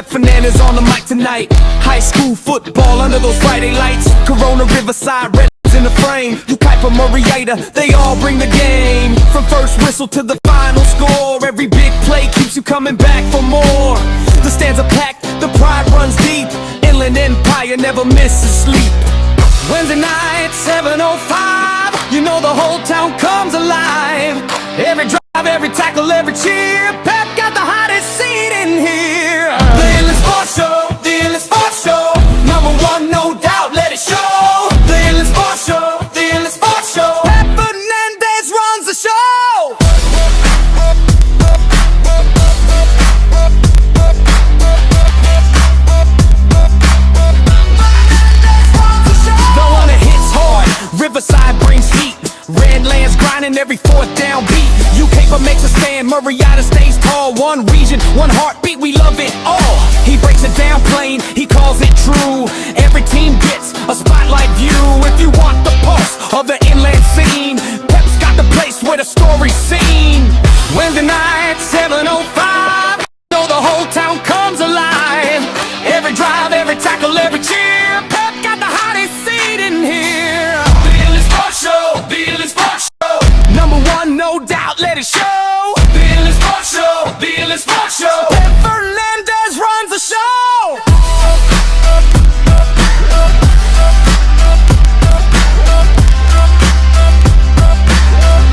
Pep Fernandez on the mic tonight. High school football under those Friday lights. Corona, Riverside, Red in the frame. You Kuiper, Murrieta, they all bring the game. From first whistle to the final score, every big play keeps you coming back for more. The stands are packed, the pride runs deep. Inland Empire never misses sleep. Wednesday night, 7:05, you know the whole town comes alive. Every drive, every tackle, every cheer, Pep got the hottest seat in here. The Inland Sports Show, the Inland Sports Show, number one, no doubt, let it show. The Inland Sports Show, the Inland Sports Show, Pep Fernandez runs the show. The one that hits hard, Riverside brings heat. Redlands grinding every fourth down beat. You Kuiper makes a stand, Murrieta stays tall. One region, one heartbeat, we love it all. He breaks it down plain, he calls it true. Every team gets a spotlight view. If you want the pulse of the inland scene, Pep's got the place where the story's seen. Wednesday night, 7:05, know the whole town comes alive. Every drive, every tackle, every cheer, Pep got the hottest seat in here. The Inland Sports Show, the Inland Sports Show, number one, no doubt, let it show. The Inland Sports Show, the Inland Sports Show, Pep Fernandez runs the show.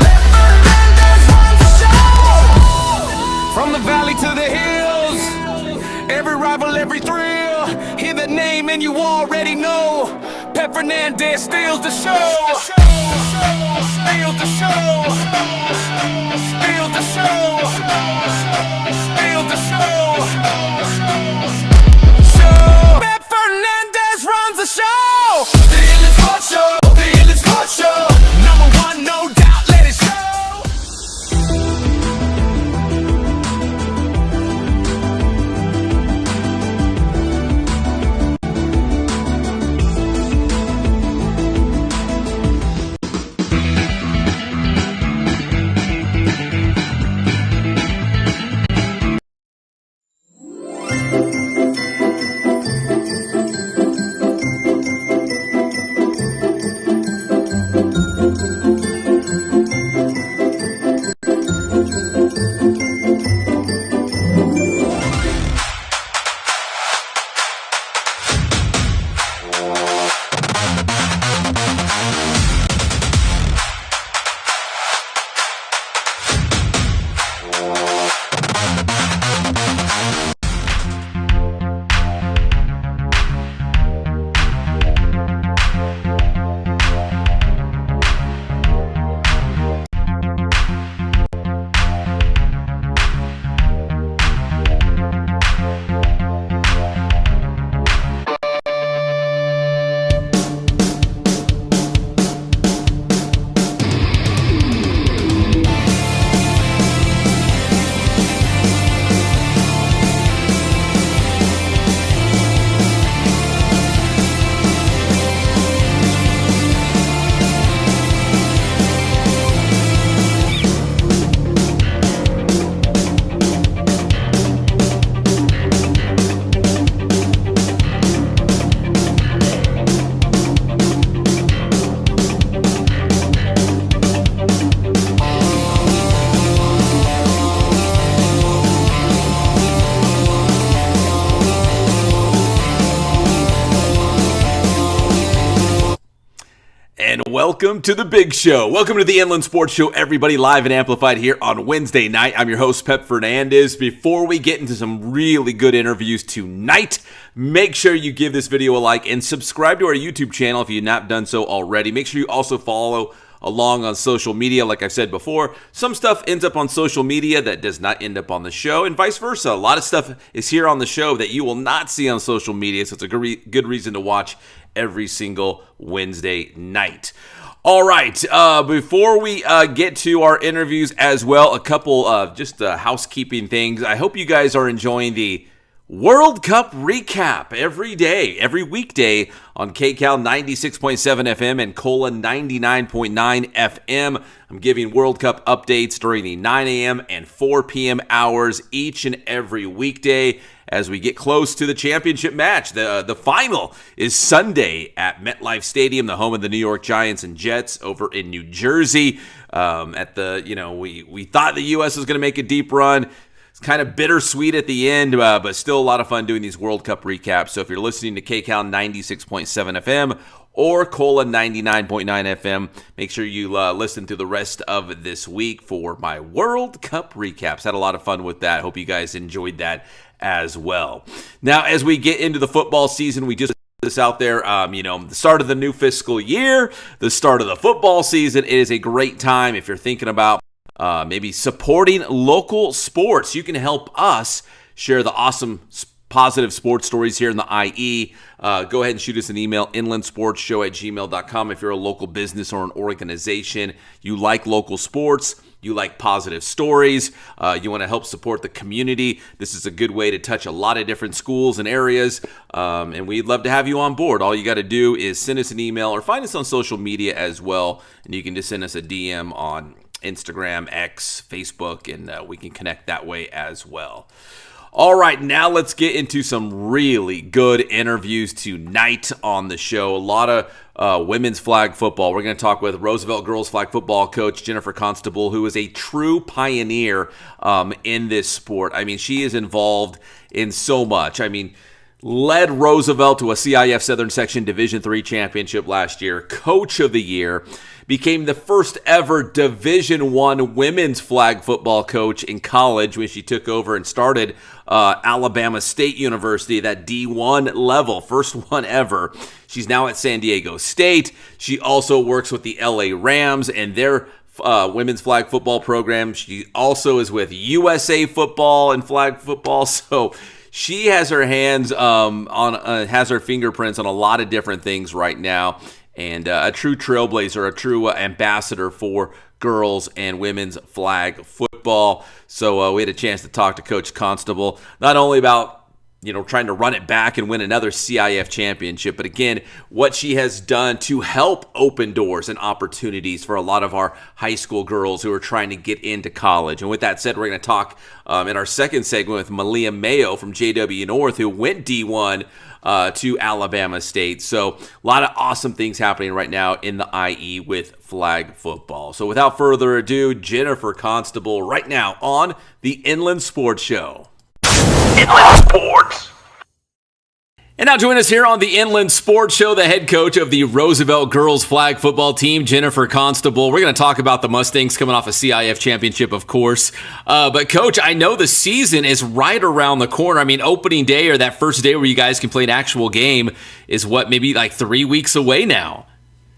Pep Fernandez runs the show. From the valley to the hills, every rival, every thrill. Hear the name and you already know. Pep Fernandez steals the show. Steals the show. Steals the show. Steals the show. Show. Pep Fernandez runs the show. The Inland Sports Show. The Inland Sports Show. Number one, no doubt, let it show. Welcome to the big show. Welcome to the Inland Sports Show, everybody, live and amplified here on Wednesday night. I'm your host, Pep Fernandez. Before we get into some really good interviews tonight, make sure you give this video a like and subscribe to our YouTube channel if you've not done so already. Make sure you also follow along on social media. Like I've said before, some stuff ends up on social media that does not end up on the show, and vice versa. A lot of stuff is here on the show that you will not see on social media, so it's a good reason to watch every single Wednesday night. All right, before we get to our interviews as well, a couple of just housekeeping things. I hope you guys are enjoying the World Cup recap every day, every weekday on KCAL 96.7 FM and Cola 99.9 FM. I'm giving World Cup updates during the 9 a.m. and 4 p.m. hours each and every weekday as we get close to the championship match. The final is Sunday at MetLife Stadium, the home of the New York Giants and Jets over in New Jersey. We thought the U.S. was going to make a deep run. It's kind of bittersweet at the end, but still a lot of fun doing these World Cup recaps. So if you're listening to KCAL 96.7 FM or Cola 99.9 FM, make sure you listen to the rest of this week for my World Cup recaps. Had a lot of fun with that. Hope you guys enjoyed that as well. Now, as we get into the football season, we just this out there, the start of the new fiscal year, the start of the football season. It is a great time if you're thinking about maybe supporting local sports. You can help us share the awesome, positive sports stories here in the IE. Go ahead and shoot us an email, inlandsportsshow@gmail.com. If you're a local business or an organization, you like local sports, you like positive stories, you want to help support the community, this is a good way to touch a lot of different schools and areas, and we'd love to have you on board. All you got to do is send us an email or find us on social media as well, and you can just send us a DM on Instagram, X, Facebook, and we can connect that way as well. All right, now let's get into some really good interviews tonight on the show. A lot of women's flag football. We're going to talk with Roosevelt girls flag football coach Jennifer Constuble, who is a true pioneer in this sport. I mean, she is involved in so much. I mean, led Roosevelt to a CIF Southern Section Division III championship last year, coach of the year, became the first ever Division I women's flag football coach in college when she took over and started Alabama State University, that D1 level, first one ever. She's now at San Diego State. She also works with the LA Rams and their women's flag football program. She also is with USA Football and flag football. So she has her hands has her fingerprints on a lot of different things right now, and a true trailblazer, a true ambassador for girls and women's flag football. So we had a chance to talk to Coach Constable, not only about trying to run it back and win another CIF championship, but again, what she has done to help open doors and opportunities for a lot of our high school girls who are trying to get into college. And with that said, we're going to talk in our second segment with Malaiah Mayo from JW North, who went D1 to Alabama State. So a lot of awesome things happening right now in the IE with flag football. So without further ado, Jennifer Constable right now on the Inland Sports Show. Inland Sports. And now join us here on the Inland Sports Show, the head coach of the Roosevelt girls flag football team, Jennifer Constable. We're going to talk about the Mustangs coming off a CIF championship, of course. But Coach, I know the season is right around the corner. I mean, opening day, or that first day where you guys can play an actual game, is maybe like 3 weeks away now?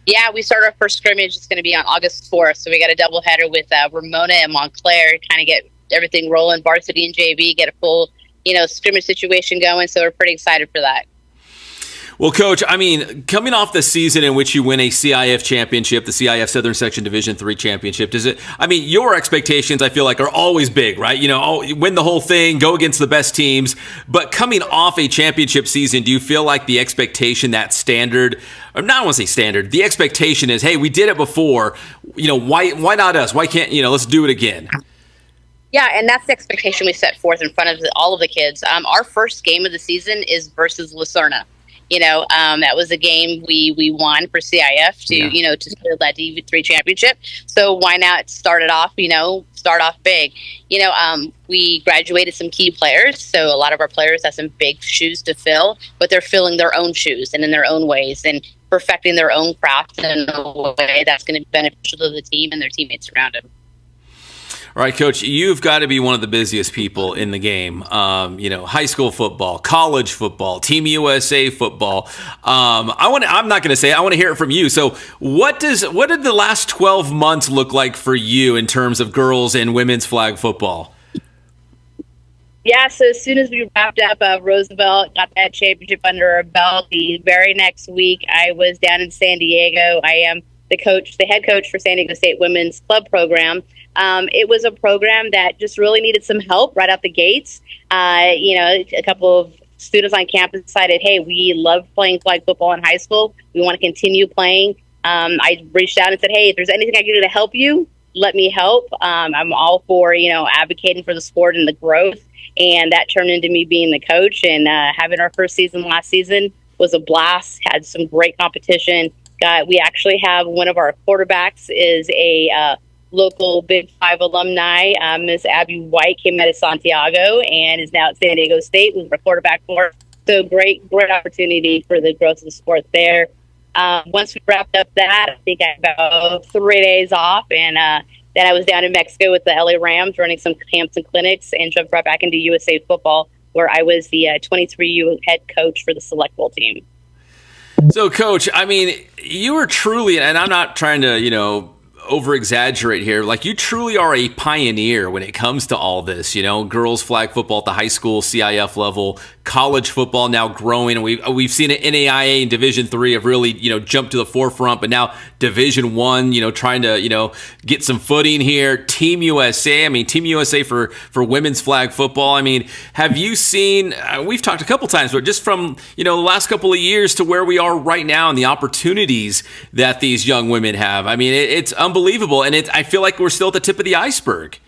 Yeah, we start our first scrimmage. It's going to be on August 4th. So we got a doubleheader with Ramona and Montclair, kind of get everything rolling, varsity and JV, get a full scrimmage situation going, so we're pretty excited for that. Well, Coach, I mean, coming off the season in which you win a CIF championship, the CIF Southern Section Division III championship, your expectations, I feel like, are always big, right? Win the whole thing, go against the best teams, but coming off a championship season, do you feel like the expectation, that standard, or not, I want to say standard, the expectation is, hey, we did it before, why not us? Why can't, let's do it again? Yeah, and that's the expectation we set forth in front of all of the kids. Our first game of the season is versus Lucerna. That was a game we won for CIF to steal that D3 championship. So why not start off big? We graduated some key players, so a lot of our players have some big shoes to fill, but they're filling their own shoes and in their own ways and perfecting their own craft in a way that's going to be beneficial to the team and their teammates around them. All right, Coach, you've got to be one of the busiest people in the game. High school football, college football, Team USA football. I want to hear it from you. So what did the last 12 months look like for you in terms of girls and women's flag football? Yeah, so as soon as we wrapped up Roosevelt, got that championship under our belt, the very next week I was down in San Diego. I am the head coach for San Diego State Women's Club Program. It was a program that just really needed some help right out the gates. A couple of students on campus decided, hey, we love playing flag football in high school. We want to continue playing. I reached out and said, hey, if there's anything I can do to help you, let me help. I'm all for, advocating for the sport and the growth. And that turned into me being the coach, and having our first season last season was a blast. Had some great competition. We actually have one of our quarterbacks is a local Big Five alumni. Miss Abby White came out of Santiago and is now at San Diego State with our quarterback for. So great opportunity for the growth of the sport there. Once we wrapped up that, I think I had about 3 days off, and then I was down in Mexico with the LA Rams running some camps and clinics, and jumped right back into USA football, where I was the 23U head coach for the Select Bowl team. So, Coach, I mean, you are truly, and I'm not trying to, over-exaggerate here, like you truly are a pioneer when it comes to all this, girls flag football at the high school CIF level, college football now growing, and we've seen it NAIA and Division III have really, jumped to the forefront, but now Division I, trying to, get some footing here. Team USA for women's flag football. I mean, have you seen, we've talked a couple times, but just from, the last couple of years to where we are right now and the opportunities that these young women have. I mean, it's unbelievable, and I feel like we're still at the tip of the iceberg.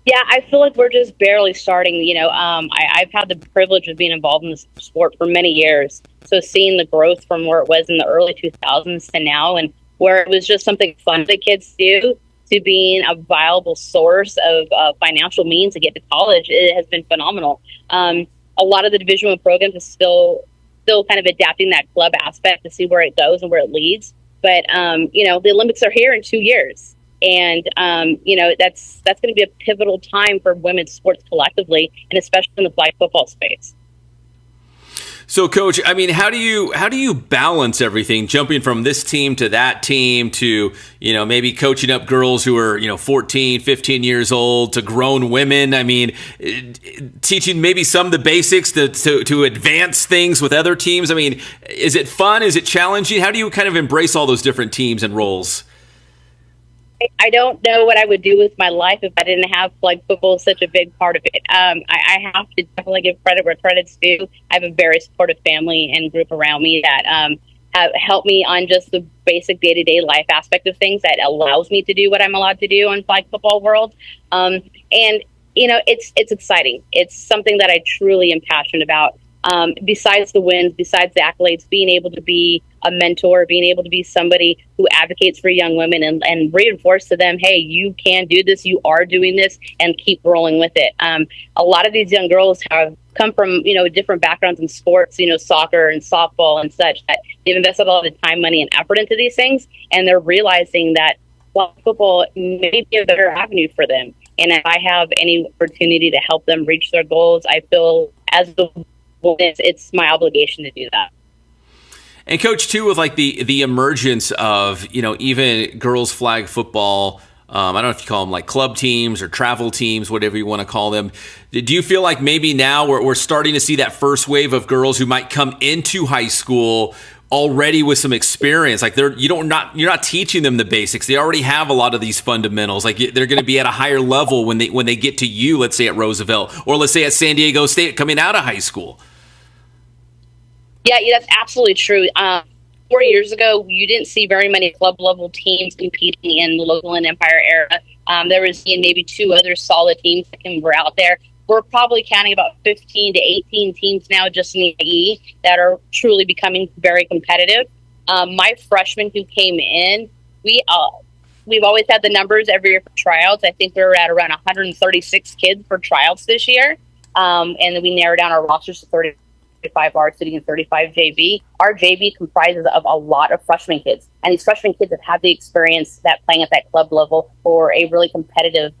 Yeah, I feel like we're just barely starting. I've had the privilege of being involved in this sport for many years. So seeing the growth from where it was in the early 2000s to now, and where it was just something fun that kids do, to being a viable source of financial means to get to college, it has been phenomenal. A lot of the Division I programs is still kind of adapting that club aspect to see where it goes and where it leads. But, the Olympics are here in 2 years. And, that's going to be a pivotal time for women's sports collectively, and especially in the flag football space. So, Coach, I mean, how do you balance everything, jumping from this team to that team to, maybe coaching up girls who are, 14, 15 years old to grown women? I mean, teaching maybe some of the basics to advance things with other teams. I mean, is it fun? Is it challenging? How do you kind of embrace all those different teams and roles? I don't know what I would do with my life if I didn't have flag football as such a big part of it. I have to definitely give credit where credit's due. I have a very supportive family and group around me that have helped me on just the basic day-to-day life aspect of things that allows me to do what I'm allowed to do in flag football world. It's exciting. It's something that I truly am passionate about. Besides the wins, besides the accolades, being able to be a mentor, being able to be somebody who advocates for young women and reinforce to them, hey, you can do this, you are doing this, and keep rolling with it. A lot of these young girls have come from, different backgrounds in sports, soccer and softball and such, that they've invested a lot of time, money, and effort into these things, and they're realizing that flag football may be a better avenue for them. And if I have any opportunity to help them reach their goals, I feel it's my obligation to do that. And Coach, too, with like the emergence of, even girls flag football, I don't know if you call them like club teams or travel teams, whatever you want to call them. Do you feel like maybe now we're starting to see that first wave of girls who might come into high school already with some experience? Like you're not teaching them the basics. They already have a lot of these fundamentals. Like they're going to be at a higher level when they get to you, let's say at Roosevelt, or let's say at San Diego State coming out of high school. Yeah, that's absolutely true. 4 years ago, you didn't see very many club-level teams competing in the local and Empire era. There was maybe two other solid teams that were out there. We're probably counting about 15 to 18 teams now just in the IE that are truly becoming very competitive. My freshmen who came in, we've always had the numbers every year for tryouts. I think we were at around 136 kids for tryouts this year. And then we narrowed down our rosters to 35 varsity and 35 JV. Our JV comprises of a lot of freshman kids, and these freshman kids have had the experience that playing at that club level or a really competitive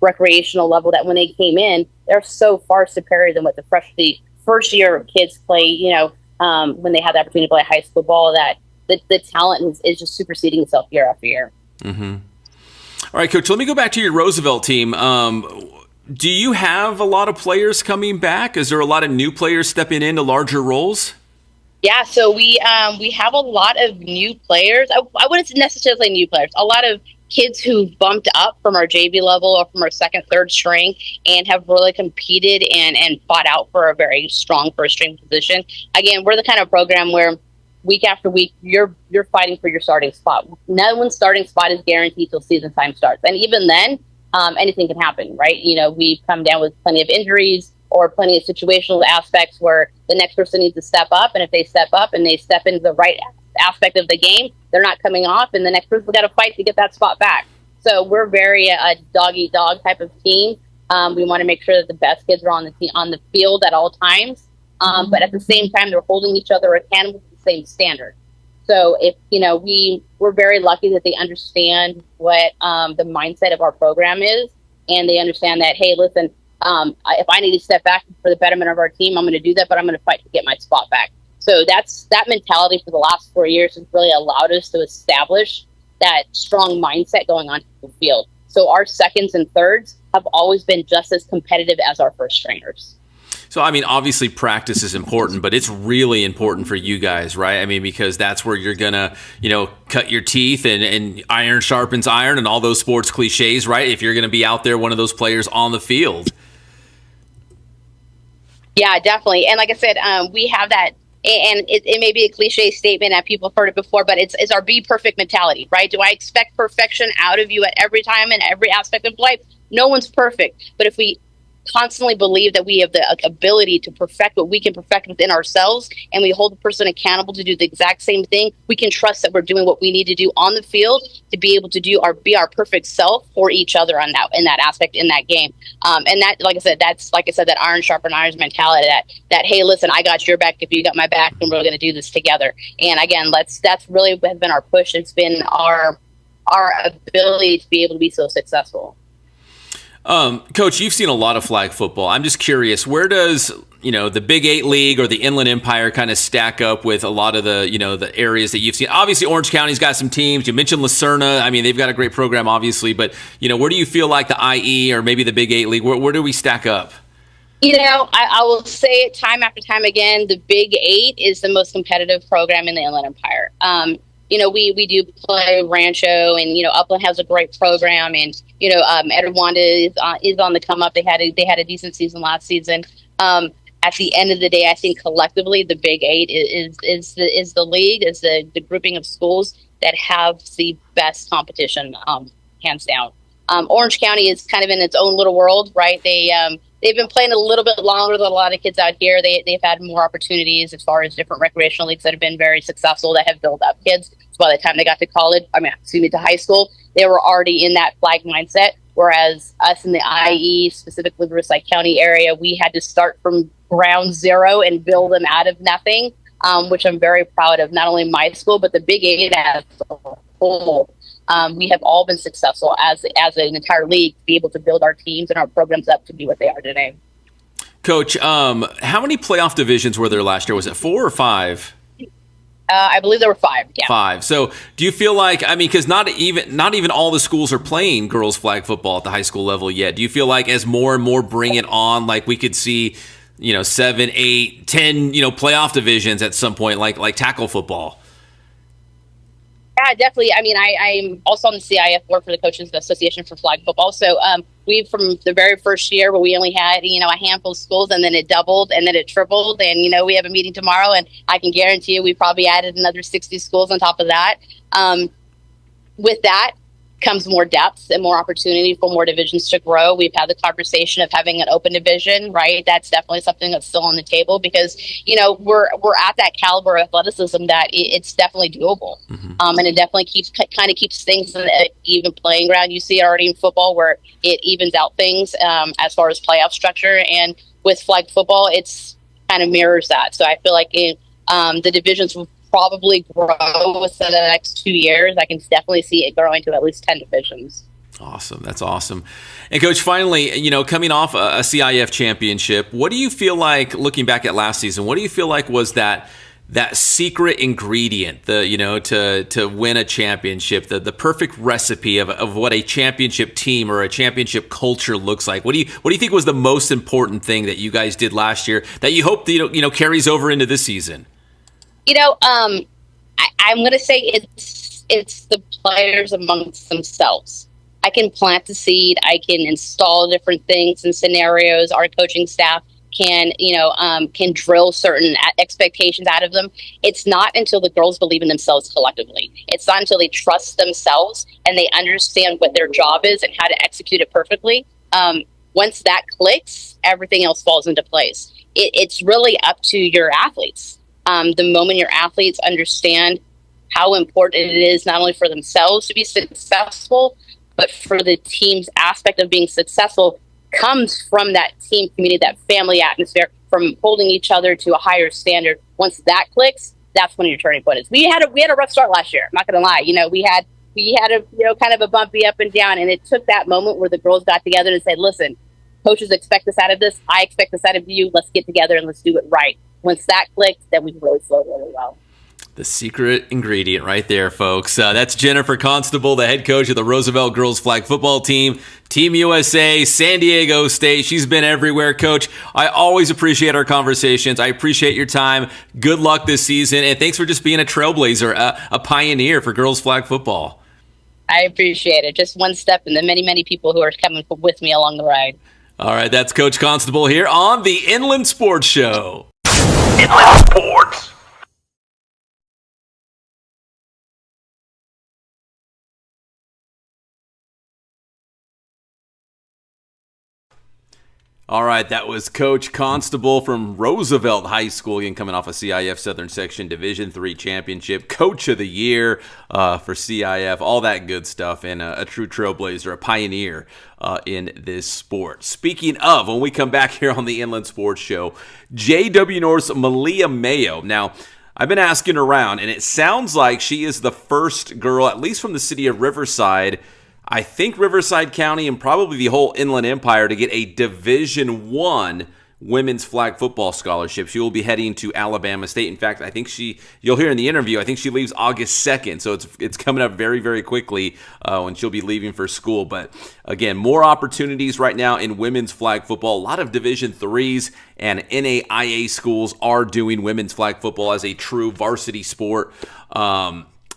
recreational level, that when they came in, they're so far superior than what the first year kids play, when they have the opportunity to play high school ball, that the talent is just superseding itself year after year. Mm-hmm. All right, Coach, let me go back to your Roosevelt team. Do you have a lot of players coming back? Is there a lot of new players stepping into larger roles? Yeah, so we have a lot of new players. I wouldn't necessarily say new players. A lot of kids who've bumped up from our JV level or from our second, third string and have really competed and fought out for a very strong first string position. Again, we're the kind of program where week after week, you're fighting for your starting spot. No one's starting spot is guaranteed till season time starts. And even then, anything can happen, right? You know, we've come down with plenty of injuries or plenty of situational aspects where the next person needs to step up. And if they step up and they step into the right aspect of the game, they're not coming off, and the next person got to fight to get that spot back. So we're very a dog-eat-dog type of team. We want to make sure that the best kids are on the field at all times. But at the same time, they're holding each other accountable to the same standard. So if, you know, we're very lucky that they understand what the mindset of our program is, and they understand that, hey, listen, if I need to step back for the betterment of our team, I'm going to do that, but I'm going to fight to get my spot back. So that mentality for the last 4 years has really allowed us to establish that strong mindset going on the field. So our seconds and thirds have always been just as competitive as our first stringers. So, I mean, obviously practice is important, but it's really important for you guys, right? I mean, because that's where you're going to, you know, cut your teeth and iron sharpens iron and all those sports cliches, right? If you're going to be out there, one of those players on the field. Yeah, definitely. And like I said, we have that. And it may be a cliche statement that people have heard it before, but it's our be perfect mentality, right? Do I expect perfection out of you at every time in every aspect of life? No one's perfect. But if we constantly believe that we have the ability to perfect what we can perfect within ourselves, and we hold the person accountable to do the exact same thing, we can trust that we're doing what we need to do on the field to be able to be our perfect self for each other in that aspect in that game. And that, like I said, that iron sharpen irons mentality that hey, listen, I got your back if you got my back, and we're going to do this together. And again, that's really been our push. It's been our ability to be able to be so successful. Coach, you've seen a lot of flag football. I'm just curious, where does, you know, the Big 8 League or the Inland Empire kind of stack up with a lot of the, you know, the areas that you've seen? Obviously, Orange County's got some teams. You mentioned Lucerna. I mean, they've got a great program, obviously. But, you know, where do you feel like the IE or maybe the Big 8 League, where do we stack up? You know, I will say it time after time again, the Big 8 is the most competitive program in the Inland Empire. You know, we do play Rancho, and, you know, Upland has a great program, and, you know, Etiwanda is on the come up. They had a decent season last season. At the end of the day, I think collectively the Big 8 is the league, is the grouping of schools that have the best competition, hands down. Orange County is kind of in its own little world, right? They've been playing a little bit longer than a lot of kids out here. They've had more opportunities as far as different recreational leagues that have been very successful, that have built up kids. So by the time they got to to high school, they were already in that flag mindset. Whereas us in the IE, specifically Riverside County area, we had to start from ground zero and build them out of nothing, which I'm very proud of, not only my school, but the Big 8 as a whole. We have all been successful as an entire league to be able to build our teams and our programs up to be what they are today. Coach, how many playoff divisions were there last year? Was it 4 or 5? I believe there were 5. Yeah. 5. So do you feel like, I mean, because not even all the schools are playing girls flag football at the high school level yet. Do you feel like as more and more bring it on, like we could see, you know, 7, 8, 10, you know, playoff divisions at some point, like tackle football? Yeah, definitely. I mean, I'm also on the CIF board for the Coaches Association for Flag Football. So we, from the very first year where we only had, you know, a handful of schools, and then it doubled, and then it tripled. And, you know, we have a meeting tomorrow, and I can guarantee you we probably added another 60 schools on top of that. With that comes more depth and more opportunity for more divisions to grow. We've had the conversation of having an open division, right? That's definitely something that's still on the table because, you know, we're at that caliber of athleticism that it's definitely doable. Mm-hmm. And it definitely keeps things in an even playing ground. You see it already in football where it evens out things as far as playoff structure. And with flag football, it's kind of mirrors that. So I feel like the divisions will probably grow within the next 2 years. I can definitely see it growing to at least 10 divisions. Awesome. That's awesome. And Coach, finally, you know, coming off a CIF championship, what do you feel like, looking back at last season, what do you feel like was that secret ingredient, to win a championship, the perfect recipe of what a championship team or a championship culture looks like? What do you think was the most important thing that you guys did last year that you hope carries over into this season? You know, I'm going to say it's it's the players amongst themselves. I can plant the seed. I can install different things and scenarios. Our coaching staff can drill certain expectations out of them. It's not until the girls believe in themselves collectively. It's not until they trust themselves and they understand what their job is and how to execute it perfectly. Once that clicks, everything else falls into place. It's really up to your athletes. The moment your athletes understand how important it is not only for themselves to be successful, but for the team's aspect of being successful comes from that team community, that family atmosphere, from holding each other to a higher standard. Once that clicks, that's when your turning point is. We had a rough start last year. I'm not going to lie. We had a kind of a bumpy up and down, and it took that moment where the girls got together and said, "Listen, coaches expect this out of this. I expect this out of you. Let's get together and let's do it right." Once that clicked, then we really flowed really well. The secret ingredient right there, folks. That's Jennifer Constuble, the head coach of the Roosevelt girls flag football team, Team USA, San Diego State. She's been everywhere, Coach. I always appreciate our conversations. I appreciate your time. Good luck this season, and thanks for just being a trailblazer, a pioneer for girls flag football. I appreciate it. Just one step in the many, many people who are coming with me along the ride. All right, that's Coach Constable here on the Inland Sports Show. Inland Sports. All right, that was Coach Constable from Roosevelt High School, again coming off a CIF Southern Section Division III championship, Coach of the Year for CIF, all that good stuff, and a true trailblazer, a pioneer in this sport. Speaking of, when we come back here on the Inland Sports Show, JW North's Malaiah Mayo. Now, I've been asking around, and it sounds like she is the first girl, at least from the city of Riverside, I think Riverside County and probably the whole Inland Empire, to get a Division I women's flag football scholarship. She will be heading to Alabama State. In fact, I think you'll hear in the interview, I think she leaves August 2nd. So it's coming up very, very quickly when she'll be leaving for school. But again, more opportunities right now in women's flag football. A lot of Division IIIs and NAIA schools are doing women's flag football as a true varsity sport.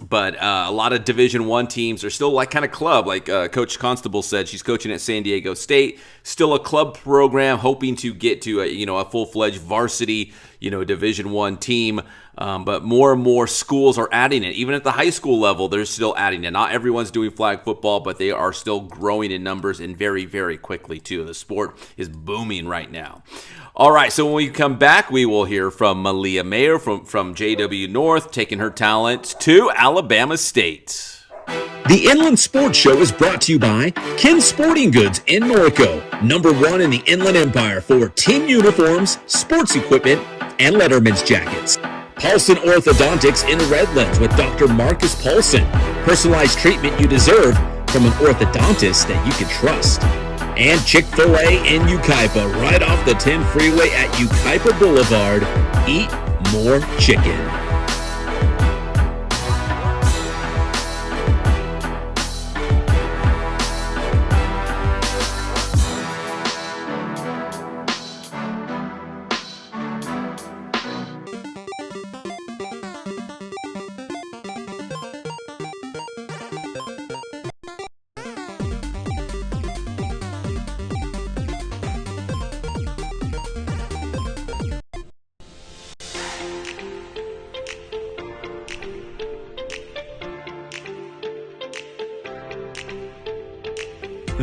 But a lot of Division I teams are still like kind of club, like Coach Constable said. She's coaching at San Diego State, still a club program, hoping to get to a full-fledged varsity, Division I team. But more and more schools are adding it. Even at the high school level, they're still adding it. Not everyone's doing flag football, but they are still growing in numbers and very, very quickly too. The sport is booming right now. All right, so when we come back, we will hear from Malaiah Mayo from JW North, taking her talent to Alabama State. The Inland Sports Show is brought to you by Ken Sporting Goods in Norco, #1 in the Inland Empire for team uniforms, sports equipment, and Letterman's jackets. Paulson Orthodontics in Redlands with Dr. Marcus Paulson. Personalized treatment you deserve from an orthodontist that you can trust. And Chick-fil-A in Yucaipa, right off the 10 freeway at Yucaipa Boulevard. Eat more chicken.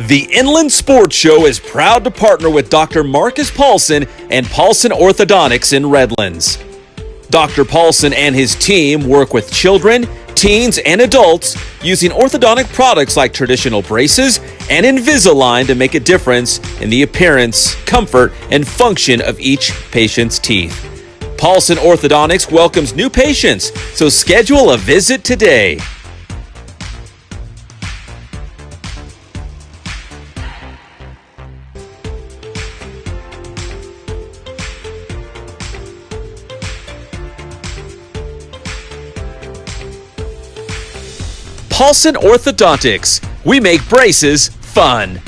The Inland Sports Show is proud to partner with Dr. Marcus Paulson and Paulson Orthodontics in Redlands. Dr. Paulson and his team work with children, teens, and adults using orthodontic products like traditional braces and Invisalign to make a difference in the appearance, comfort, and function of each patient's teeth. Paulson Orthodontics welcomes new patients, so schedule a visit today. Paulson Orthodontics. We make braces fun.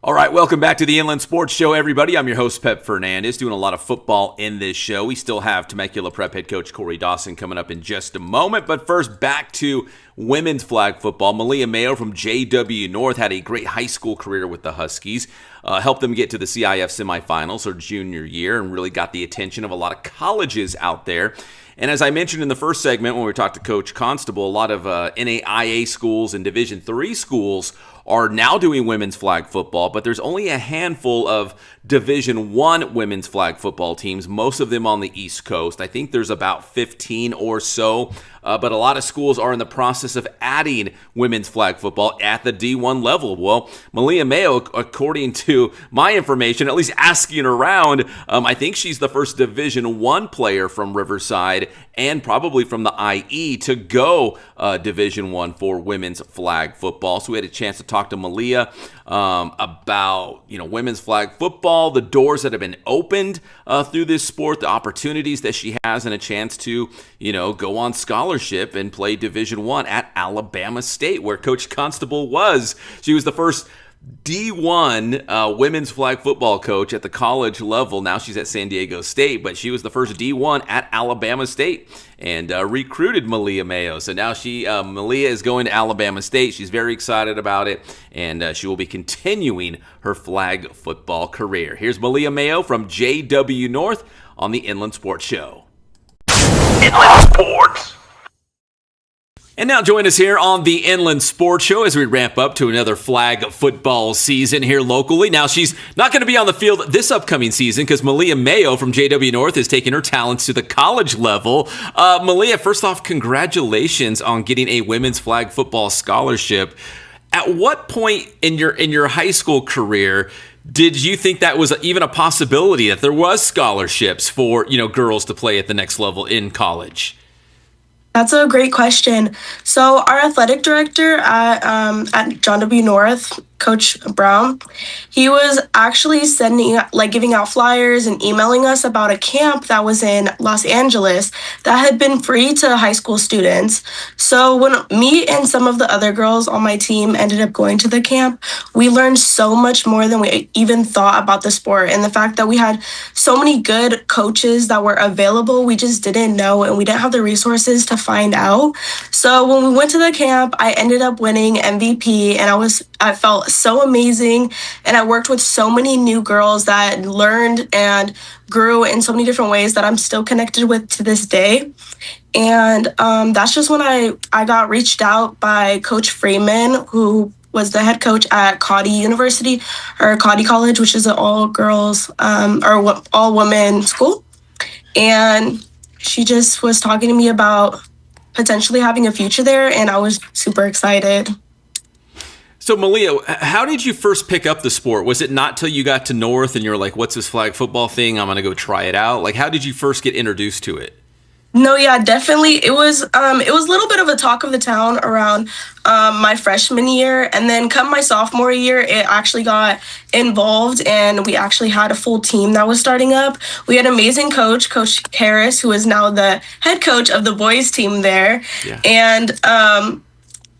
All right, welcome back to the Inland Sports Show, everybody. I'm your host, Pep Fernandez, doing a lot of football in this show. We still have Temecula Prep head coach Corey Dawson coming up in just a moment. But first, back to women's flag football. Malaiah Mayo from JW North had a great high school career with the Huskies. Helped them get to the CIF semifinals her junior year and really got the attention of a lot of colleges out there. And as I mentioned in the first segment when we talked to Coach Constable, a lot of NAIA schools and Division III schools are now doing women's flag football, but there's only a handful of Division I women's flag football teams, most of them on the East Coast. I think there's about 15 or so, but a lot of schools are in the process of adding women's flag football at the D1 level. Well, Malaiah Mayo, according to my information, at least asking around, I think she's the first Division I player from Riverside and probably from the IE to go Division I for women's flag football. So we had a chance to talk to Malaiah about women's flag football, the doors that have been opened through this sport, the opportunities that she has, and a chance to go on scholarship and play Division I at Alabama State, where Coach Constable was. She was the first D1 women's flag football coach at the college level. Now she's at San Diego State, but she was the first D1 at Alabama State and recruited Malaiah Mayo. So now Malaiah is going to Alabama State. She's very excited about it, and she will be continuing her flag football career. Here's Malaiah Mayo from JW North on the Inland Sports Show. Inland Sports. And now join us here on the Inland Sports Show as we ramp up to another flag football season here locally. Now, she's not going to be on the field this upcoming season because Malaiah Mayo from JW North is taking her talents to the college level. Malaiah, first off, congratulations on getting a women's flag football scholarship. At what point in your high school career did you think that was even a possibility, that there was scholarships for girls to play at the next level in college? That's a great question. So our athletic director at John W. North, Coach Brown, he was actually giving out flyers and emailing us about a camp that was in Los Angeles that had been free to high school students. So when me and some of the other girls on my team ended up going to the camp, we learned so much more than we even thought about the sport. And the fact that we had so many good coaches that were available, we just didn't know, and we didn't have the resources to find out. So when we went to the camp, I ended up winning MVP, and I felt so amazing, and I worked with so many new girls that learned and grew in so many different ways that I'm still connected with to this day. And that's just when I got reached out by Coach Freeman, who was the head coach at Cody University, or Cody College, which is an all-girls or all-women school. And she just was talking to me about potentially having a future there, and I was super excited. So, Malaiah, how did you first pick up the sport? Was it not till you got to North and you're like, what's this flag football thing? I'm going to go try it out. Like, how did you first get introduced to it? No, yeah, definitely. It was a little bit of a talk of the town around my freshman year. And then come my sophomore year, it actually got involved, and we actually had a full team that was starting up. We had an amazing coach, Coach Harris, who is now the head coach of the boys team there. Yeah. And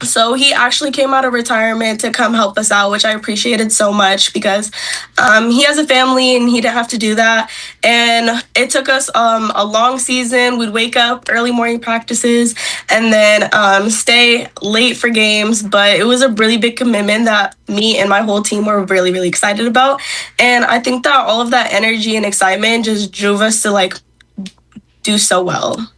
so he actually came out of retirement to come help us out, which I appreciated so much because he has a family and he didn't have to do that. And it took us a long season. We'd wake up early morning practices and then stay late for games. But it was a really big commitment that me and my whole team were really, really excited about. And I think that all of that energy and excitement just drove us to do so well.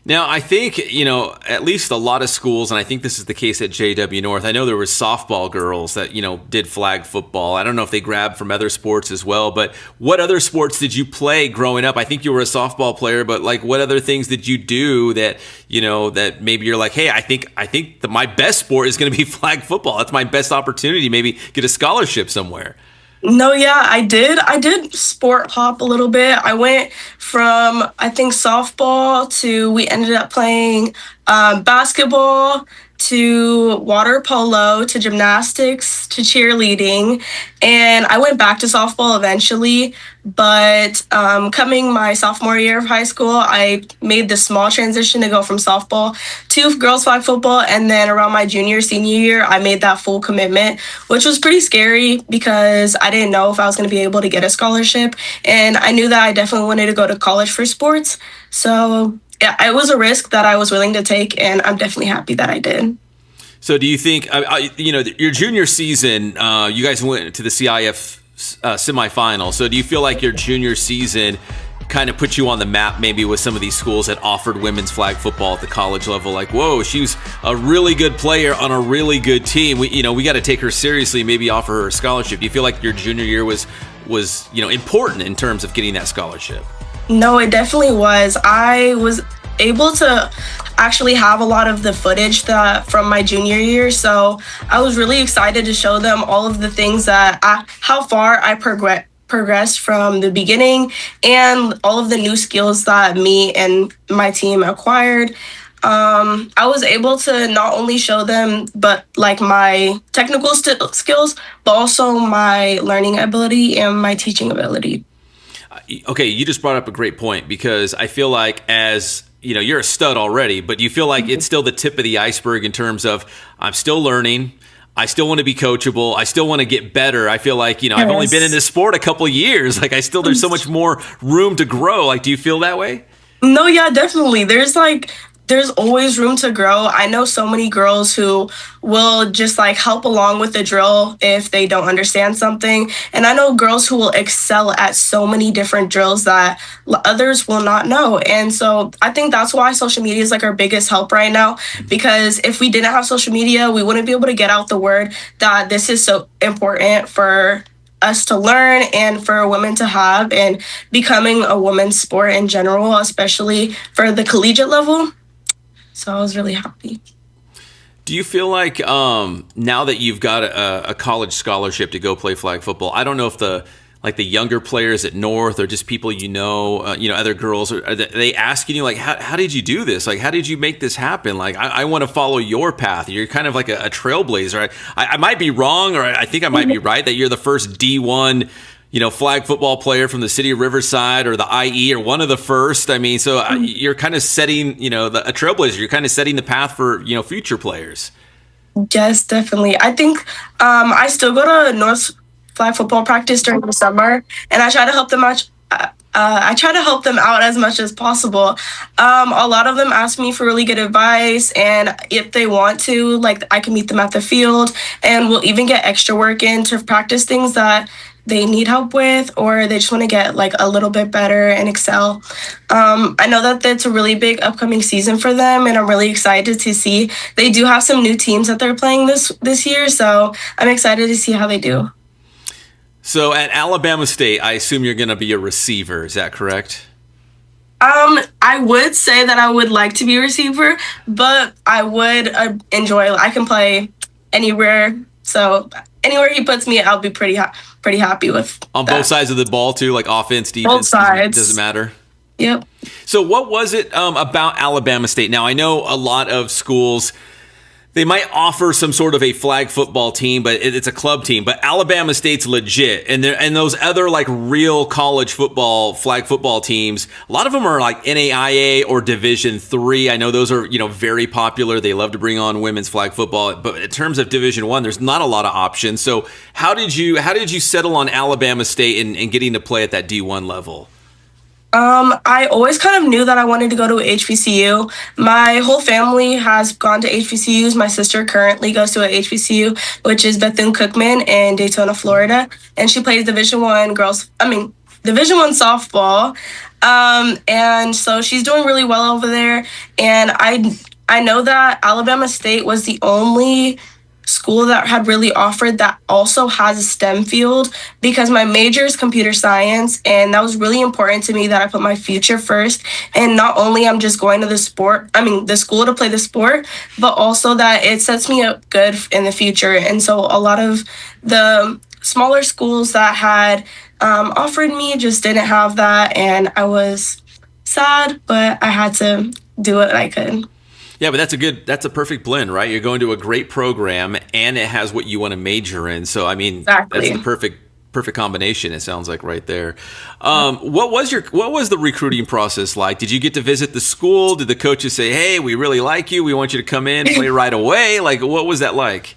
Now, I think, at least a lot of schools, and I think this is the case at JW North, I know there were softball girls that, did flag football. I don't know if they grabbed from other sports as well, but what other sports did you play growing up? I think you were a softball player, but what other things did you do that, that maybe you're like, hey, I think that my best sport is going to be flag football. That's my best opportunity, maybe get a scholarship somewhere. No, yeah, I did sport hop a little bit. I went from, I think, softball to we ended up playing basketball to water polo to gymnastics to cheerleading, and I went back to softball eventually. But coming my sophomore year of high school, I made the small transition to go from softball to girls flag football, and then around my senior year, I made that full commitment, which was pretty scary because I didn't know if I was going to be able to get a scholarship, and I knew that I definitely wanted to go to college for sports. So yeah, it was a risk that I was willing to take, and I'm definitely happy that I did. So do you think, your junior season, you guys went to the CIF semifinal. So do you feel like your junior season kind of put you on the map maybe with some of these schools that offered women's flag football at the college level? Like, whoa, she's a really good player on a really good team. We got to take her seriously, maybe offer her a scholarship. Do you feel like your junior year was important in terms of getting that scholarship? No, it definitely was. I was able to actually have a lot of the footage from my junior year, so I was really excited to show them all of the things how far I progressed from the beginning and all of the new skills that me and my team acquired. I was able to not only show them but like my technical skills, but also my learning ability and my teaching ability. Okay, you just brought up a great point, because I feel like you're a stud already, but you feel like it's still the tip of the iceberg in terms of I'm still learning. I still want to be coachable. I still want to get better. I feel like, I've only been in this sport a couple of years. Like there's so much more room to grow. Like, do you feel that way? No, yeah, definitely. There's always room to grow. I know so many girls who will just help along with the drill if they don't understand something. And I know girls who will excel at so many different drills that others will not know. And so I think that's why social media is our biggest help right now, because if we didn't have social media, we wouldn't be able to get out the word that this is so important for us to learn and for women to have, and becoming a women's sport in general, especially for the collegiate level. So I was really happy. Do you feel like now that you've got a college scholarship to go play flag football, I don't know if the younger players at North or just people other girls, are they asking you how did you do this? How did you make this happen? I want to follow your path. You're kind of like a trailblazer. I might be wrong, or I think I might be right, that you're the first D1 flag football player from the city of Riverside, or the IE, or one of the first. I mean, so you're kind of setting, a trailblazer. You're kind of setting the path for, future players. Yes, definitely. I think I still go to North's flag football practice during the summer, and I try to help them out. I try to help them out as much as possible. A lot of them ask me for really good advice, and if they want to, I can meet them at the field, and we'll even get extra work in to practice things that they need help with, or they just want to get a little bit better and excel. I know that that's a really big upcoming season for them, and I'm really excited to see. They do have some new teams that they're playing this year, so I'm excited to see how they do. So at Alabama State, I assume you're going to be a receiver. Is that correct? I would say that I would like to be a receiver, but I would enjoy. I can play anywhere, so anywhere he puts me, I'll be pretty happy with. On that. Both sides of the ball too, offense, defense. Both sides. Doesn't matter. Yep. So what was it about Alabama State? Now I know a lot of schools, they might offer some sort of a flag football team, but it's a club team. But Alabama State's legit, and those other real college football flag football teams, a lot of them are NAIA or Division III. I know those are very popular. They love to bring on women's flag football, but in terms of Division I, there's not a lot of options. So how did you settle on Alabama State and getting to play at that D1 level? I always kind of knew that I wanted to go to HBCU. My whole family has gone to HBCUs. My sister currently goes to a HBCU, which is Bethune-Cookman in Daytona, Florida, and she plays Division I softball. And so she's doing really well over there. And I know that Alabama State was the only school that had really offered that also has a STEM field, because my major is computer science, and that was really important to me that I put my future first. And not only I'm just going to the school to play the sport, but also that it sets me up good in the future. And so a lot of the smaller schools that had offered me just didn't have that, and I was sad, but I had to do what I could. Yeah, but that's a perfect blend, right? You're going to a great program and it has what you want to major in. So, I mean, Exactly. that's the perfect combination, it sounds like, right there. What was the recruiting process like? Did you get to visit the school? Did the coaches say, "Hey, we really like you. We want you to come in, play right away"? Like, what was that like?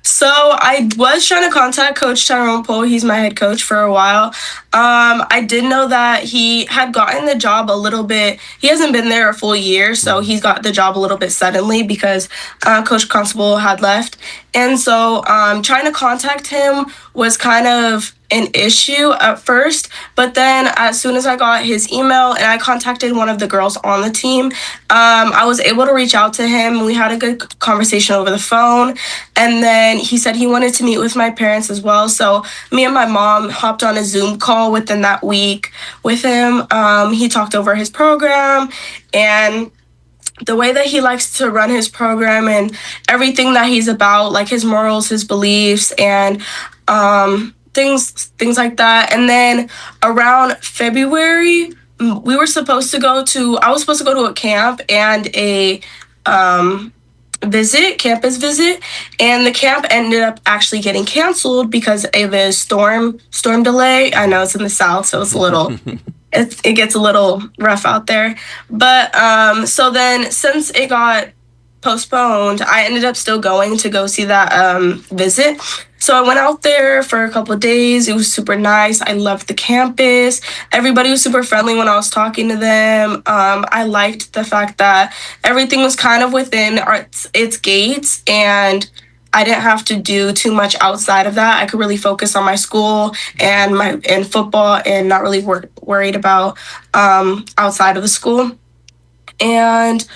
So I was trying to contact Coach Tyrone Poe. He's my head coach for a while. I did know that he had gotten the job a little bit. He hasn't been there a full year, so he's got the job a little bit suddenly because Coach Constable had left. And so trying to contact him was kind of an issue at first, but then as soon as I got his email and I contacted one of the girls on the team, I was able to reach out to him. We had a good conversation over the phone, and then he said he wanted to meet with my parents as well. So me and my mom hopped on a Zoom call within that week with him. He talked over his program and the way that he likes to run his program and everything that he's about, like his morals, his beliefs, and things like that. And then around February, I was supposed to go to a camp and a campus visit, and the camp ended up actually getting canceled because of a storm delay. I know it's in the South, so it's a little it gets a little rough out there. But so then since it got postponed, I ended up still going to go see that visit. So I went out there for a couple of days. It was super nice. I loved the campus. Everybody was super friendly when I was talking to them. I liked the fact that everything was kind of within its gates, and I didn't have to do too much outside of that. I could really focus on my school and football and not really worried about outside of the school. And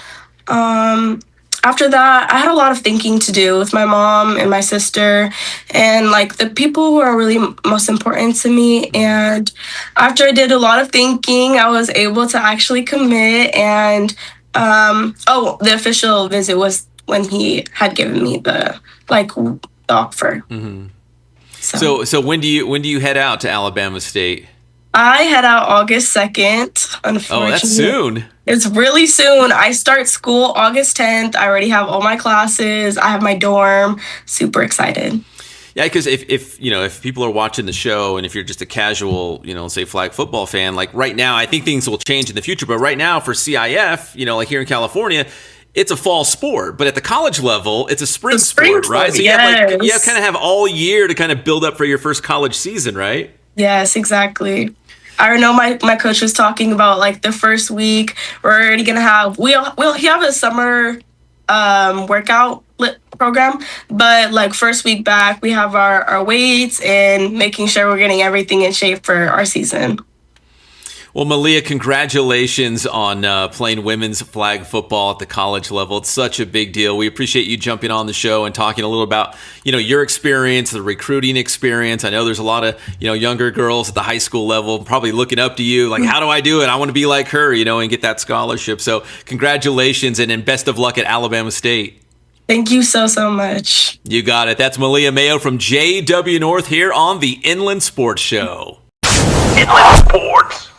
after that, I had a lot of thinking to do with my mom and my sister and like the people who are really most important to me. And after I did a lot of thinking, I was able to actually commit. And the official visit was when he had given me the offer. Mm-hmm. So when do you head out to Alabama State? I head out August 2nd, unfortunately. Oh, that's soon. It's really soon. I start school August 10th. I already have all my classes. I have my dorm. Super excited. Yeah, because if people are watching the show and if you're just a casual, say flag football fan, like right now, I think things will change in the future. But right now for CIF, like here in California, it's a fall sport, but at the college level, it's a spring sport, right? So yes. you kind of have all year to kind of build up for your first college season, right? Yes, exactly. I know my coach was talking about like the first week we're already gonna have we'll have a summer workout program, but like first week back we have our weights and making sure we're getting everything in shape for our season. Well, Malaiah, congratulations on playing women's flag football at the college level. It's such a big deal. We appreciate you jumping on the show and talking a little about, your experience, the recruiting experience. I know there's a lot of, younger girls at the high school level probably looking up to you, like, how do I do it? I want to be like her, and get that scholarship. So congratulations and best of luck at Alabama State. Thank you so much. You got it. That's Malaiah Mayo from JW North here on the Inland Sports Show. Inland Sports.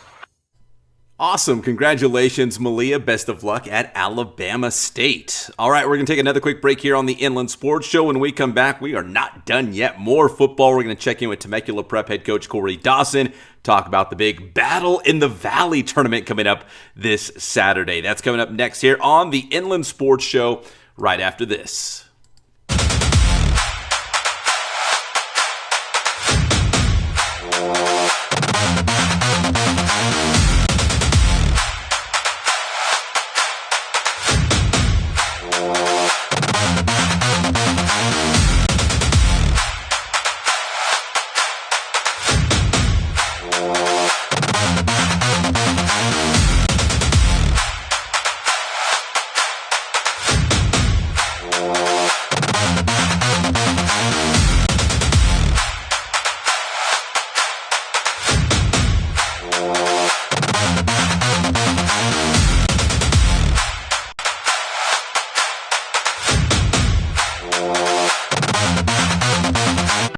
Awesome. Congratulations, Malaiah. Best of luck at Alabama State. All right, we're going to take another quick break here on the Inland Sports Show. When we come back, we are not done yet. More football. We're going to check in with Temecula Prep head coach Corey Dawson, talk about the big Battle in the Valley tournament coming up this Saturday. That's coming up next here on the Inland Sports Show right after this.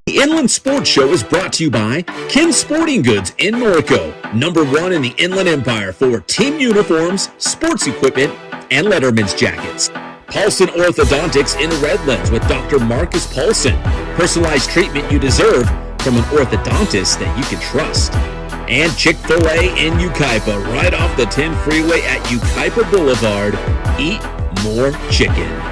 The Inland Sports Show is brought to you by Ken Sporting Goods in Norco, #1 in the Inland Empire for team uniforms, sports equipment, and Letterman's jackets. Paulson Orthodontics in Redlands with Dr. Marcus Paulson. Personalized treatment you deserve from an orthodontist that you can trust. And Chick-fil-A in Yucaipa, right off the 10 freeway at Yucaipa Boulevard. Eat more chicken.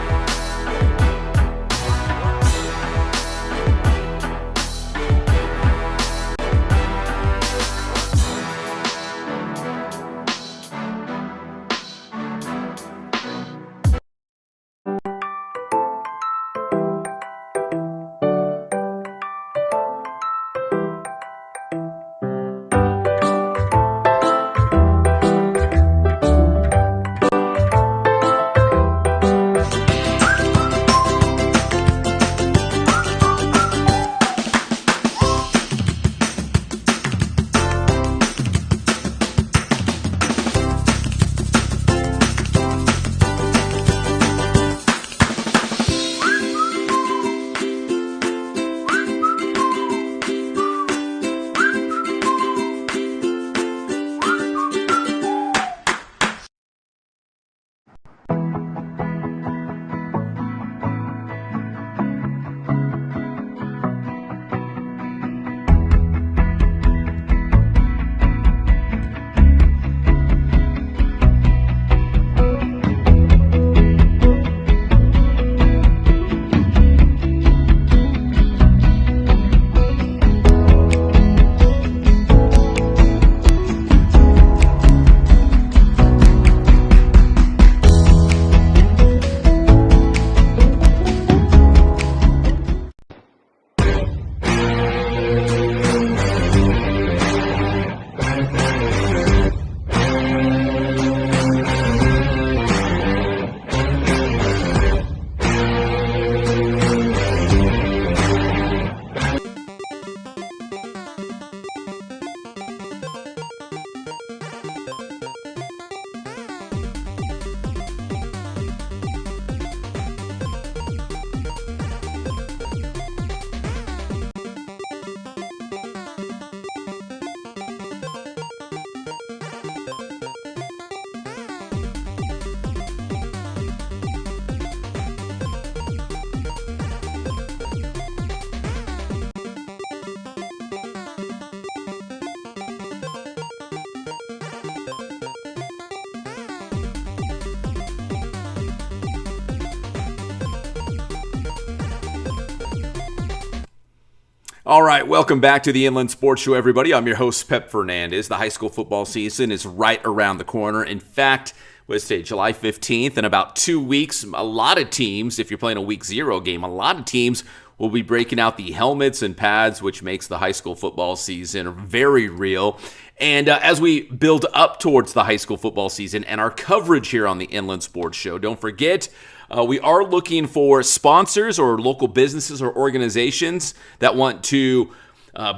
All right, welcome back to the Inland Sports Show, everybody. I'm your host, Pep Fernandez. The high school football season is right around the corner. In fact, let's say July 15th, in about 2 weeks, a lot of teams, if you're playing a week 0 game, a lot of teams will be breaking out the helmets and pads, which makes the high school football season very real. And as we build up towards the high school football season and our coverage here on the Inland Sports Show, don't forget, we are looking for sponsors or local businesses or organizations that want to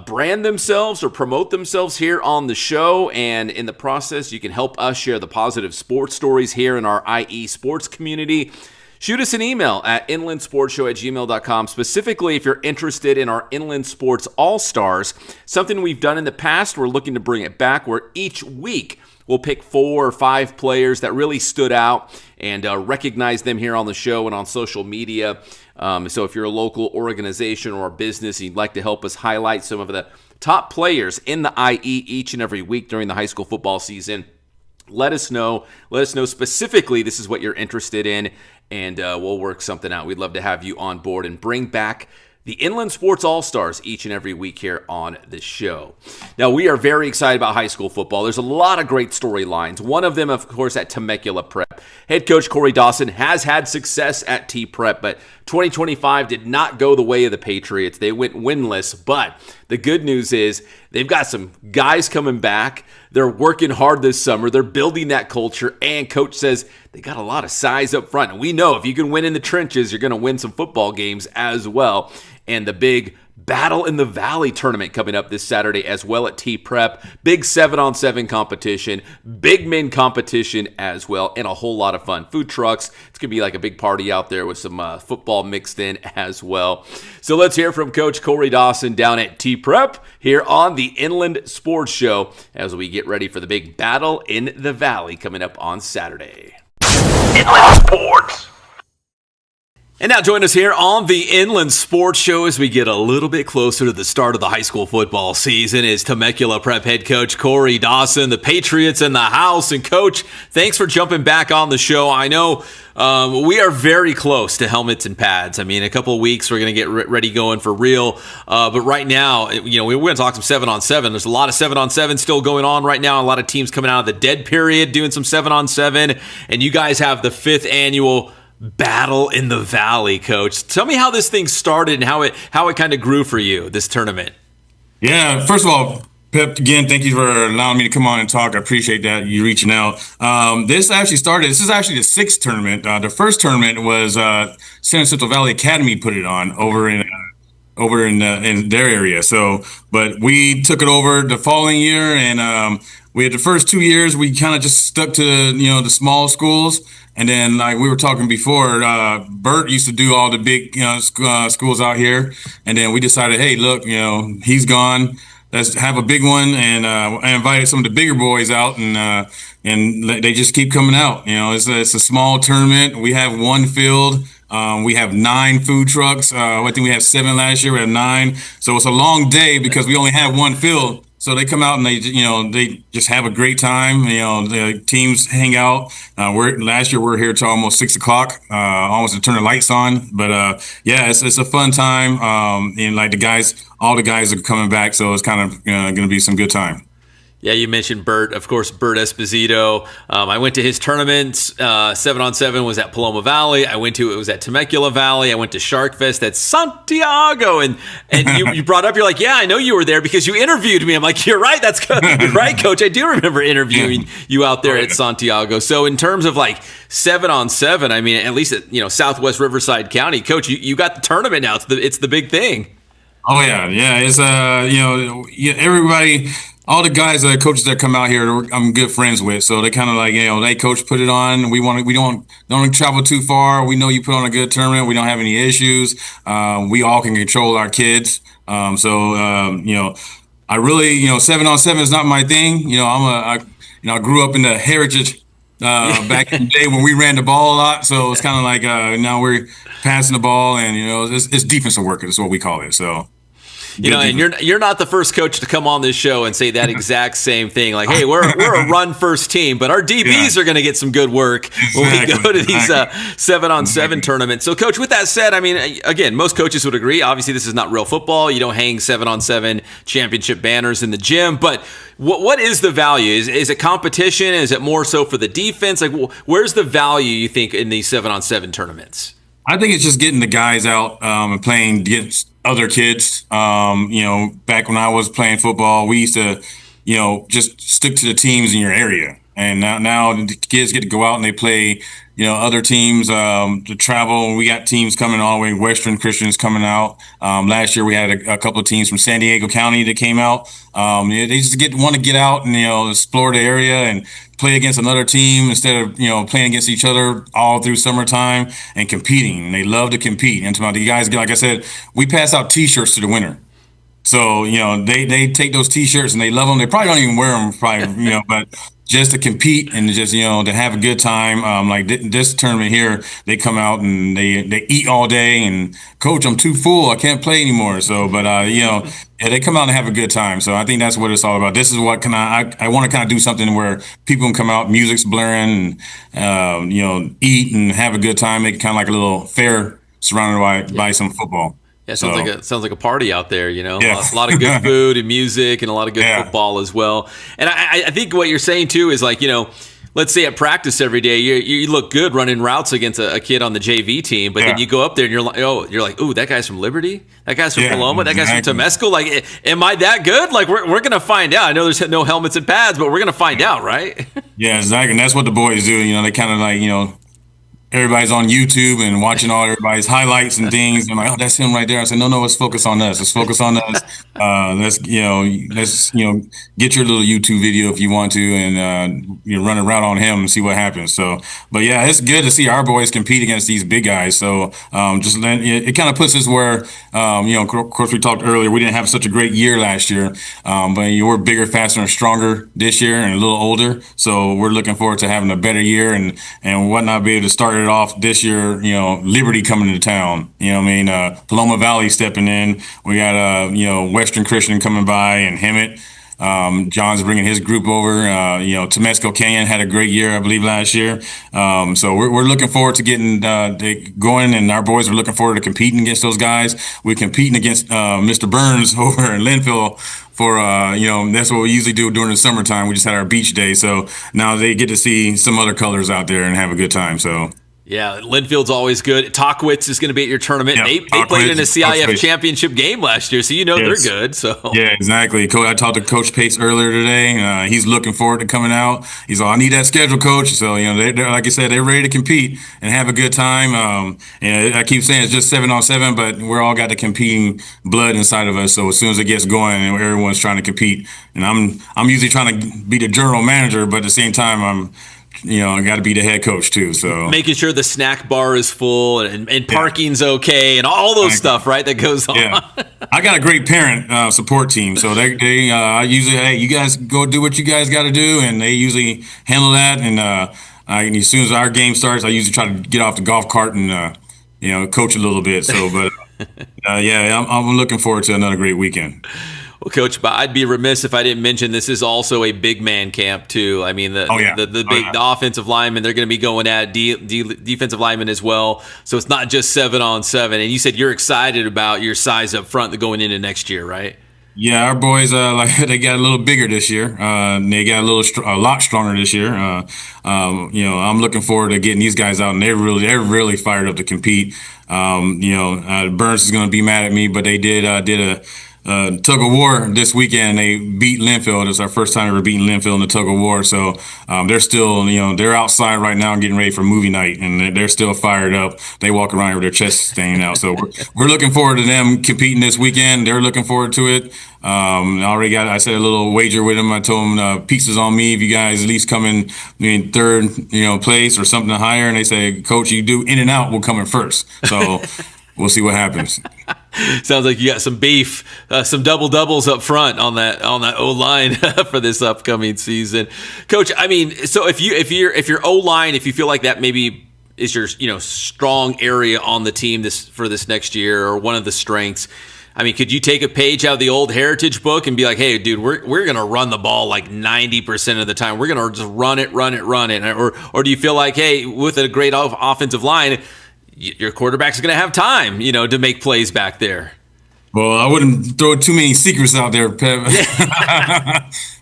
brand themselves or promote themselves here on the show. And in the process, you can help us share the positive sports stories here in our IE sports community. Shoot us an email at inlandsportshow@gmail.com, specifically if you're interested in our Inland Sports All-Stars, something we've done in the past. We're looking to bring it back, where each week we'll pick 4 or 5 players that really stood out and recognize them here on the show and on social media. So if you're a local organization or a business and you'd like to help us highlight some of the top players in the IE each and every week during the high school football season, let us know. Let us know specifically this is what you're interested in, and we'll work something out. We'd love to have you on board and bring back the Inland Sports All-Stars each and every week here on the show. Now, we are very excited about high school football. There's a lot of great storylines. One of them, of course, at Temecula Prep. Head coach Corey Dawson has had success at T-Prep, but 2025 did not go the way of the Patriots. They went winless, but the good news is they've got some guys coming back. They're working hard this summer. They're building that culture, and coach says they got a lot of size up front. And we know if you can win in the trenches, you're going to win some football games as well. And the big Battle in the Valley tournament coming up this Saturday as well at T-Prep. Big 7-on-7 competition, big men competition as well, and a whole lot of fun. Food trucks. It's going to be like a big party out there with some football mixed in as well. So let's hear from Coach Corey Dawson down at T-Prep here on the Inland Sports Show as we get ready for the big Battle in the Valley coming up on Saturday. Inland Sports. And now join us here on the Inland Sports Show as we get a little bit closer to the start of the high school football season is Temecula Prep head coach Corey Dawson, the Patriots in the house. And Coach, thanks for jumping back on the show. I know we are very close to helmets and pads. I mean, a couple of weeks we're going to get ready going for real. But right now, you know, we're going to talk some 7-on-7. There's a lot of 7-on-7 still going on right now. A lot of teams coming out of the dead period doing some 7-on-7. And you guys have the 5th annual Battle in the Valley, Coach. Tell me how this thing started and how it kind of grew for you, this tournament. Yeah, first of all, Pep, again, thank you for allowing me to come on and talk. I appreciate that, you reaching out. This is actually the 6th tournament. The first tournament was San Central Valley Academy put it on over in their area. So, but we took it over the following year, and we had the first 2 years, we kind of just stuck to, you know, the small schools. And then, like we were talking before, Bert used to do all the big, you know, schools out here. And then we decided, hey, look, you know, he's gone. Let's have a big one. And I invited some of the bigger boys out, and they just keep coming out. You know, it's a small tournament. We have one field. We have 9 food trucks. I think we had 7 last year. We have 9. So it's a long day because we only have one field. So they come out and they just have a great time. You know, the teams hang out. Last year we were here till almost 6 o'clock, almost to turn the lights on. But yeah, it's a fun time. And like all the guys are coming back, so it's kind of going to be some good time. Yeah, you mentioned Bert, of course, Bert Esposito. I went to his tournaments. 7-on-7 was at Paloma Valley. It was at Temecula Valley. I went to Shark Fest at Santiago. And you brought up, you're like, yeah, I know you were there because you interviewed me. I'm like, you're right. You're right, Coach. I do remember interviewing you out there at Santiago. So in terms of like 7-on-7, I mean, at least at, you know, Southwest Riverside County, Coach, you got the tournament now. It's the big thing. Oh yeah. It's you know, everybody. All the guys, coaches that come out here, I'm good friends with. So they kind of like, you know, hey, coach, put it on. We don't travel too far. We know you put on a good tournament. We don't have any issues. We all can control our kids. You know, I really, you know, 7-on-7 is not my thing. You know, I grew up in the heritage back in the day when we ran the ball a lot. So it's kind of like now we're passing the ball, and you know, it's defensive work is what we call it. So. You know, and you're not the first coach to come on this show and say that exact same thing. Like, hey, we're a run first team, but our DBs are going to get some good work when we go to these 7-on-7 tournaments. So, Coach, with that said, I mean, again, most coaches would agree. Obviously, this is not real football. You don't hang 7-on-7 championship banners in the gym. But what is the value? Is it competition? Is it more so for the defense? Like, where's the value, you think, in these 7-on-7 tournaments? I think it's just getting the guys out and playing against other kids. You know, back when I was playing football, we used to, you know, just stick to the teams in your area. And now the kids get to go out and they play, you know, other teams to travel. We got teams coming all the way, Western Christians coming out. Last year we had a couple of teams from San Diego County that came out. They just want to get out and, you know, explore the area and play against another team instead of, you know, playing against each other all through summertime and competing. And they love to compete. And the guys, like I said, we pass out T-shirts to the winner. So, you know, they take those T-shirts and they love them. They probably don't even wear them, probably, you know, but just to compete and just, you know, to have a good time. Like this tournament here, they come out and they eat all day and, coach, I'm too full. I can't play anymore. So, but, you know, yeah, they come out and have a good time. So I think that's what it's all about. This is what I want to kind of do something where people can come out, music's blaring, and, you know, eat and have a good time. Make it kind of like a little fair surrounded by some football. Yeah, sounds like a party out there, you know. Yeah. A lot of good food and music and a lot of good football as well. And I think what you're saying too is like, you know, let's say at practice every day, you look good running routes against a kid on the JV team, but then you go up there and you're like, ooh, that guy's from Liberty, that guy's from Paloma, that guy's from Temescal. Like, am I that good? Like, we're gonna find out. I know there's no helmets and pads, but we're gonna find out, right? Yeah, exactly. And that's what the boys do. You know, they kind of like, you know, everybody's on YouTube and watching all everybody's highlights and things. I'm like, oh, that's him right there. I said, no, let's focus on us. Let's focus on us. Let's get your little YouTube video if you want to, and run around on him and see what happens. So, but yeah, it's good to see our boys compete against these big guys. So, it kind of puts us where, of course, we talked earlier, we didn't have such a great year last year, but we're bigger, faster, and stronger this year, and a little older. So we're looking forward to having a better year and whatnot, be able to start it off this year. Liberty coming to town. Paloma Valley stepping in. We got Western Christian coming by and Hemet. John's bringing his group over. Temescal Canyon had a great year, I believe, last year. So we're looking forward to getting going, and our boys are looking forward to competing against those guys. We're competing against Mr. Burns over in Linville for that's what we usually do during the summertime. We just had our beach day, so now they get to see some other colors out there and have a good time. So. Yeah, Linfield's always good. Talkwitz is going to be at your tournament. Yeah, they played in a CIF championship game last year, so they're good. So yeah, exactly. I talked to Coach Pace earlier today. He's looking forward to coming out. He's like, I need that schedule, Coach. So they're like I said, they're ready to compete and have a good time. And I keep saying it's just 7-on-7, but we're all got the competing blood inside of us. So as soon as it gets going, everyone's trying to compete. And I'm usually trying to be the general manager, but at the same time, I got to be the head coach too. So making sure the snack bar is full and parking's okay and all those stuff, right? That goes on. Yeah. I got a great parent support team. So they I usually, hey, you guys go do what you guys got to do. And they usually handle that. And as soon as our game starts, I usually try to get off the golf cart and, coach a little bit. So, but I'm looking forward to another great weekend. Well, Coach, but I'd be remiss if I didn't mention this is also a big man camp too. I mean, the offensive linemen, they're going to be going at defensive linemen as well. So it's not just 7-on-7. And you said you're excited about your size up front going into next year, right? Yeah, our boys they got a little bigger this year. They got a lot stronger this year. I'm looking forward to getting these guys out, and they're really fired up to compete. Burns is going to be mad at me, but they did a tug of war this weekend. They beat Linfield. It's our first time ever beating Linfield in the tug of war. So they're still, they're outside right now getting ready for movie night, and they're still fired up. They walk around with their chests staying out. So we're looking forward to them competing this weekend. They're looking forward to it. I said a little wager with them. I told them pieces on me if you guys at least come in third, place or something higher. And they say, Coach, you do in and out, we'll come in first. So we'll see what happens. Sounds like you got some beef, some doubles up front on that O-line for this upcoming season, Coach. I mean, so if your O-line, if you feel like that maybe is your strong area on the team for this next year or one of the strengths, I mean, could you take a page out of the old Heritage book and be like, hey, dude, we're gonna run the ball like 90% of the time. We're gonna just run it, or do you feel like, hey, with a great offensive line, your quarterback's going to have time, to make plays back there? Well, I wouldn't throw too many secrets out there, Pep.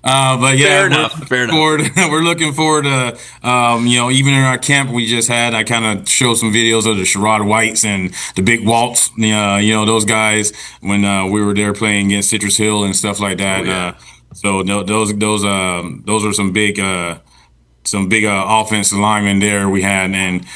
But yeah, fair enough. We're looking forward to, even in our camp we just had, I kind of showed some videos of the Sherrod Whites and the Big Waltz, those guys when we were there playing against Citrus Hill and stuff like that. So those are some big offensive linemen there we had, and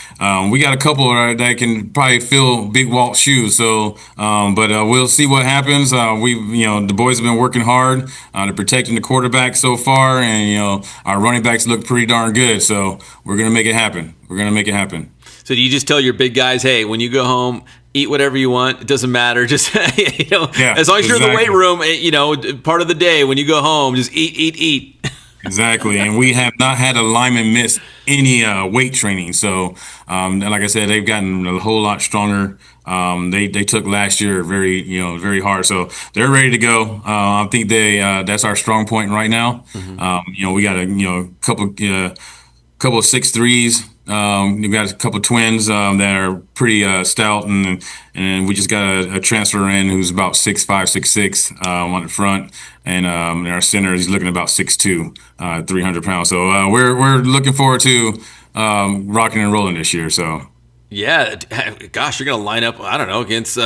we got a couple that can probably fill Big Walt's shoes. So, but we'll see what happens. The boys have been working hard to protecting the quarterback so far, and our running backs look pretty darn good. So we're gonna make it happen. So do you just tell your big guys, hey, when you go home, eat whatever you want. It doesn't matter. Just as long as you're in the weight room, part of the day when you go home, just eat. Exactly, and we have not had a lineman miss any weight training. So, like I said, they've gotten a whole lot stronger. They took last year very hard. So they're ready to go. I think that's our strong point right now. Mm-hmm. We got a couple of 6'3s. We've got a couple of twins that are pretty stout, and we just got a transfer in who's about 6'5", 6'6" on the front, and our center is looking about 6'2", 300 pounds. So we're looking forward to rocking and rolling this year. So. Yeah, gosh, you're going to line up, I don't know, against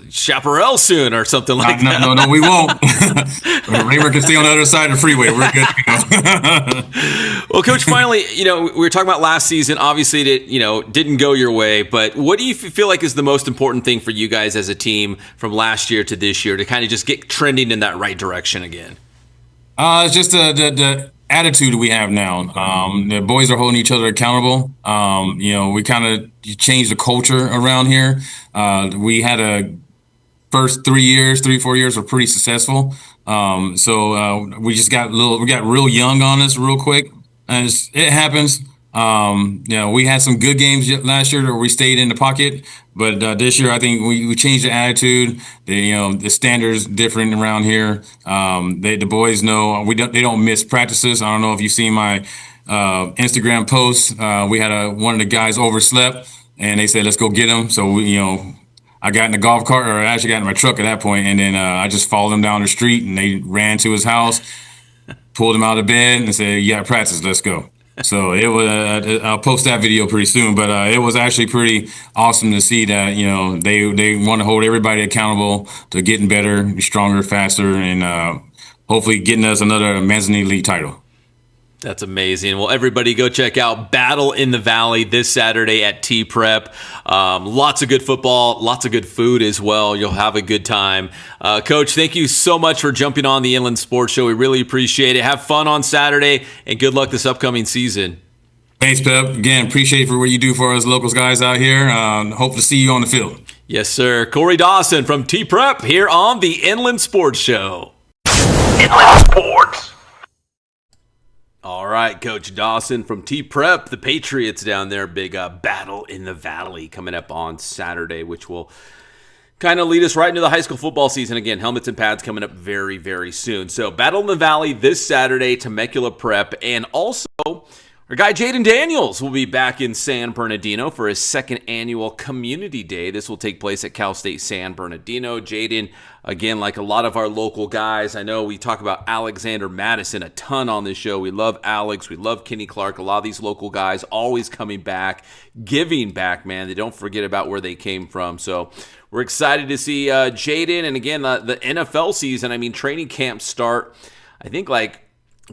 Chaparral soon or something like that. No, we won't. Raymer can stay on the other side of the freeway. We're good to go. Well, Coach, finally, we were talking about last season. Obviously, it didn't go your way, but what do you feel like is the most important thing for you guys as a team from last year to this year to kind of just get trending in that right direction again? It's just the attitude we have now. The boys are holding each other accountable. We kind of changed the culture around here. We had a first 4 years were pretty successful. We just got real young on us real quick. And it happens. We had some good games last year where we stayed in the pocket, but this year I think we changed the attitude. The standards different around here. The boys know they don't miss practices. I don't know if you've seen my Instagram posts. We had one of the guys overslept, and they said let's go get him. So I got in the golf cart, or I actually got in my truck at that point, and then I just followed him down the street, and they ran to his house, pulled him out of bed, and said, "You got practice, let's go." So it was. I'll post that video pretty soon, but it was actually pretty awesome to see that they want to hold everybody accountable to getting better, stronger, faster, and hopefully getting us another Mezzanine League title. That's amazing. Well, everybody go check out Battle in the Valley this Saturday at T Prep. Lots of good football, lots of good food as well. You'll have a good time. Coach, thank you so much for jumping on the Inland Sports Show. We really appreciate it. Have fun on Saturday, and good luck this upcoming season. Thanks, Pep. Again, appreciate for what you do for us locals guys out here. Hope to see you on the field. Yes, sir. Corey Dawson from T Prep here on the Inland Sports Show. Inland Sports. All right, Coach Dawson from T Prep, the Patriots down there, big Battle in the Valley coming up on Saturday, which will kind of lead us right into the high school football season. Again, helmets and pads coming up very, very soon. So Battle in the Valley this Saturday, Temecula Prep, and also our guy Jaden Daniels will be back in San Bernardino for his second annual Community Day. This will take place at Cal State San Bernardino. Jaden, again, like a lot of our local guys, I know we talk about Alexander Madison a ton on this show. We love Alex. We love Kenny Clark. A lot of these local guys always coming back, giving back, man. They don't forget about where they came from. So we're excited to see Jaden. And again, the NFL season, training camps start, I think,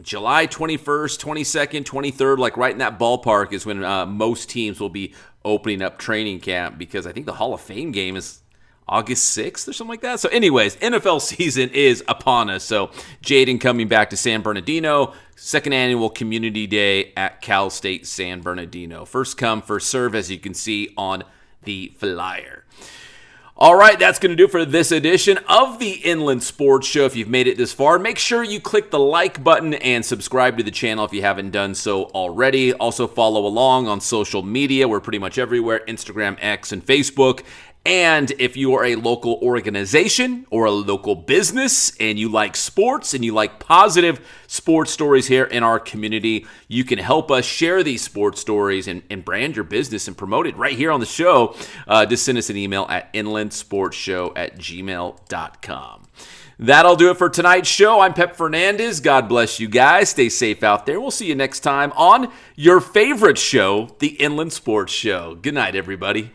July 21st, 22nd, 23rd, right in that ballpark is when most teams will be opening up training camp, because I think the Hall of Fame game is August 6th or something like that. So anyways, NFL season is upon us. So Jaden coming back to San Bernardino, second annual Community Day at Cal State San Bernardino. First come, first serve, as you can see on the flyer. All right, that's going to do it for this edition of the Inland Sports Show. If you've made it this far, make sure you click the like button and subscribe to the channel if you haven't done so already. Also follow along on social media. We're pretty much everywhere: Instagram, X, and Facebook. And if you are a local organization or a local business and you like sports and you like positive sports stories here in our community, you can help us share these sports stories and brand your business and promote it right here on the show. Just send us an email at inlandsportshow@gmail.com. That'll do it for tonight's show. I'm Pep Fernandez. God bless you guys. Stay safe out there. We'll see you next time on your favorite show, the Inland Sports Show. Good night, everybody.